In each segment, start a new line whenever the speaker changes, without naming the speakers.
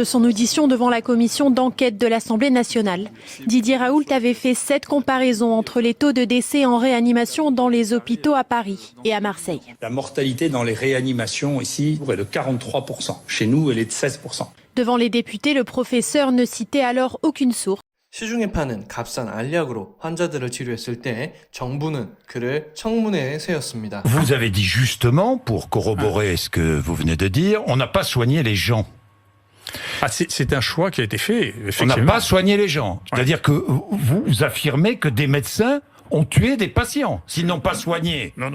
de son audition devant la commission d'enquête de l'Assemblée nationale. Didier Raoult avait fait 7 comparaisons entre les taux de décès en réanimation dans les hôpitaux à Paris et à Marseille.
La mortalité dans les réanimations ici est de 43%. Chez nous, elle est de 16%.
Devant les députés, le professeur ne citait alors aucune source.
시중에 파는 값싼 알약으로 환자들을 치료했을 때 정부는 그를 청문회에 세웠습니다.
Vous avez dit justement, pour corroborer ce que vous venez de dire, on n'a pas soigné les gens.
Ah, c'est un choix qui a été fait,
On n'a pas soigné les gens. C'est-à-dire que vous affirmez que des médecins ont tué des patients, s'ils n'ont pas soigné.
Non,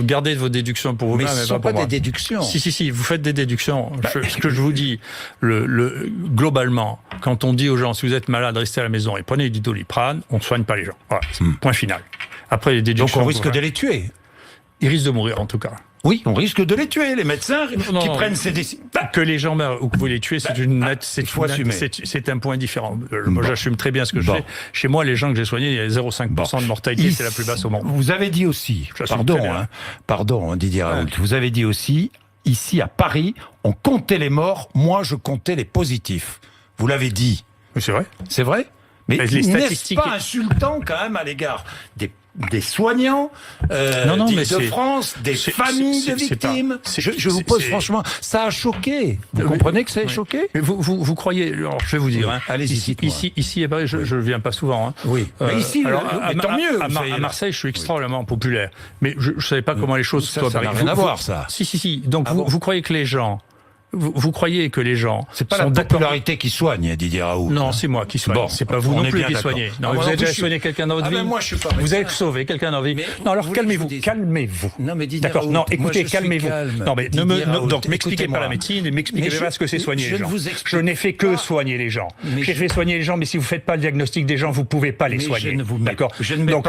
gardez vos déductions pour vous-même.
Mais ce ne sont pas des déductions.
Si, vous faites des déductions. Ce que je vous dis, globalement, quand on dit aux gens, si vous êtes malade, restez à la maison et prenez du Doliprane, on ne soigne pas les gens. Voilà, point final. Après, les déductions...
Donc on risque de les tuer.
Ils risquent de mourir, en tout cas.
Oui, on risque de les tuer, les médecins qui prennent ces décisions.
Que les gens meurent ou que vous les tuez, c'est un point différent. Moi, j'assume très bien ce que je fais. Chez moi, les gens que j'ai soignés, il y a 0,5% de mortalité, c'est la plus basse au monde.
Vous avez dit aussi, pardon Didier Raoult, vous avez dit aussi, ici à Paris, on comptait les morts, moi je comptais les positifs. Vous l'avez dit.
Oui, c'est vrai.
C'est vrai? Mais
les statistiques...
n'est-ce pas insultant quand même à l'égard des soignants d'Île-de-France, des familles de victimes. Je vous pose franchement, ça a choqué. Vous comprenez que ça a choqué?
Mais vous croyez, alors je vais vous dire,
allez-y,
ici à Paris, je ne viens pas souvent.
Oui, mais ici, tant mieux.
À Marseille, je suis extrêmement populaire. Mais je ne savais pas comment les choses
soient. Ça n'a rien à voir, ça.
Si. Donc vous croyez que les gens... Vous croyez que les gens...
C'est pas la popularité qui soigne, Didier Raoult.
Non, c'est moi qui soigne. C'est pas vous non plus qui soignez. Non, vous avez déjà soigné quelqu'un dans votre vie.
Moi, je suis pas.
Vous avez sauvé quelqu'un dans votre vie. Non, alors calmez-vous.
Non, mais Didier
D'accord. Non, écoutez, calmez-vous. Non, mais donc m'expliquez pas la médecine et m'expliquez pas ce que c'est soigner les gens. Je n'ai fait que soigner les gens. J'ai fait soigner les gens, mais si vous faites pas le diagnostic des gens, vous pouvez pas les soigner. D'accord.
Donc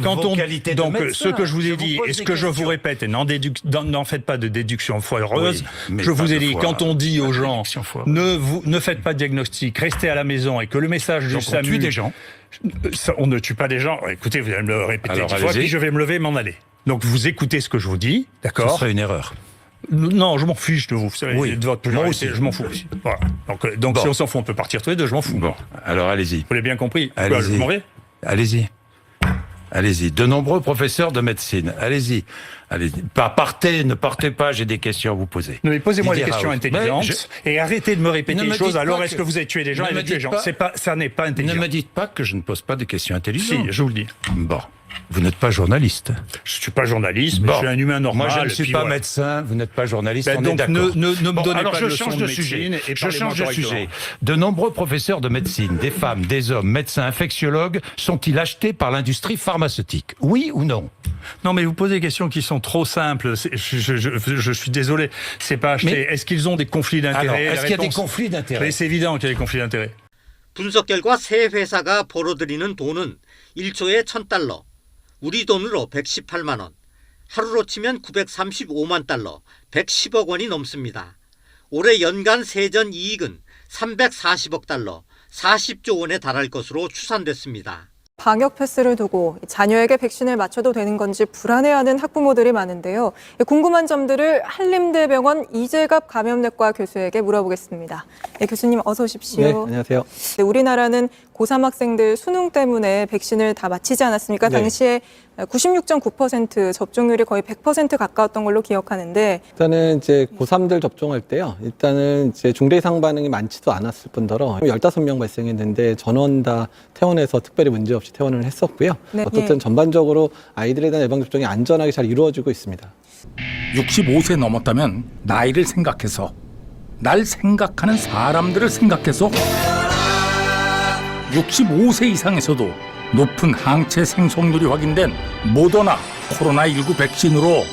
donc ce que je vous ai dit et ce que je vous répète, et n'en faites pas de déduction foireuse. Je vous ai dit, quand on dit aux gens, ne faites pas de diagnostic, restez à la maison et que le message du SAMU...
On tue des gens.
On ne tue pas des gens. Écoutez, vous allez me le répéter 10 fois, puis je vais me lever et m'en aller. Donc vous écoutez ce que je vous dis, d'accord?
Ce serait une erreur.
Non, je m'en fiche de vous. Vous savez, de votre
moi aussi,
je m'en fous aussi. Voilà. Donc si on s'en fout, on peut partir tous les deux, je m'en fous.
Bon, alors allez-y.
Vous l'avez bien compris.
Allez-y.
Je m'en vais.
Allez-y. De nombreux professeurs de médecine. Allez-y. Ne partez pas, j'ai des questions à vous poser.
Non, mais posez-moi des questions intelligentes et arrêtez de me répéter les choses. Alors, est-ce que vous avez tué des gens et tué des gens? Ça n'est pas intelligent.
Ne me dites pas que je ne pose pas de questions intelligentes.
Si, je vous le dis.
Bon. Vous n'êtes pas journaliste.
Je suis pas journaliste, mais je suis un humain normal.
Moi, je ne suis pas médecin, vous n'êtes pas journaliste, on est d'accord.
Ne me donnez pas de leçons de
sujet.
médecine.
Je change de sujet. De nombreux professeurs de médecine, des femmes, des hommes, médecins, infectiologues, sont-ils achetés par l'industrie pharmaceutique? Oui ou non?
Non, mais vous posez des questions qui sont trop simples. Je suis désolé. C'est pas acheté. Est-ce qu'ils ont des conflits d'intérêts?
Est-ce qu'il y a des conflits d'intérêts?
C'est évident qu'il y a des conflits d'intérêts.
분석 결과 세 회사가 벌어들이는 돈은 1조에 1,000달러, 우리 돈으로 118만 원, 하루로 치면 935만 달러, 110억 원이 넘습니다. 올해 연간 세전 이익은 340억 달러, 40조 원에 달할 것으로 추산됐습니다.
방역 패스를 두고 자녀에게 백신을 맞춰도 되는 건지 불안해하는 학부모들이 많은데요. 궁금한 점들을 한림대병원 이재갑 감염내과 교수에게 물어보겠습니다. 네, 교수님 어서 오십시오.
네, 안녕하세요.
네, 우리나라는 고3 학생들 수능 때문에 백신을 다 마치지 않았습니까?
네.
당시에 96.9% 접종률이 거의 100% 가까웠던 걸로 기억하는데
일단은 이제 고3들 접종할 때요. 일단은 이제 중대 이상 반응이 많지도 않았을 뿐더러 15명 발생했는데 전원 다 퇴원해서 특별히 문제 없이 퇴원을 했었고요.
네,
어쨌든 전반적으로 아이들에 대한 예방 접종이 안전하게 잘 이루어지고 있습니다.
65세 넘었다면 나이를 생각해서 날 생각하는 사람들을 생각해서 65세 이상에서도 높은 항체 생성률이 확인된 모더나 코로나19 백신으로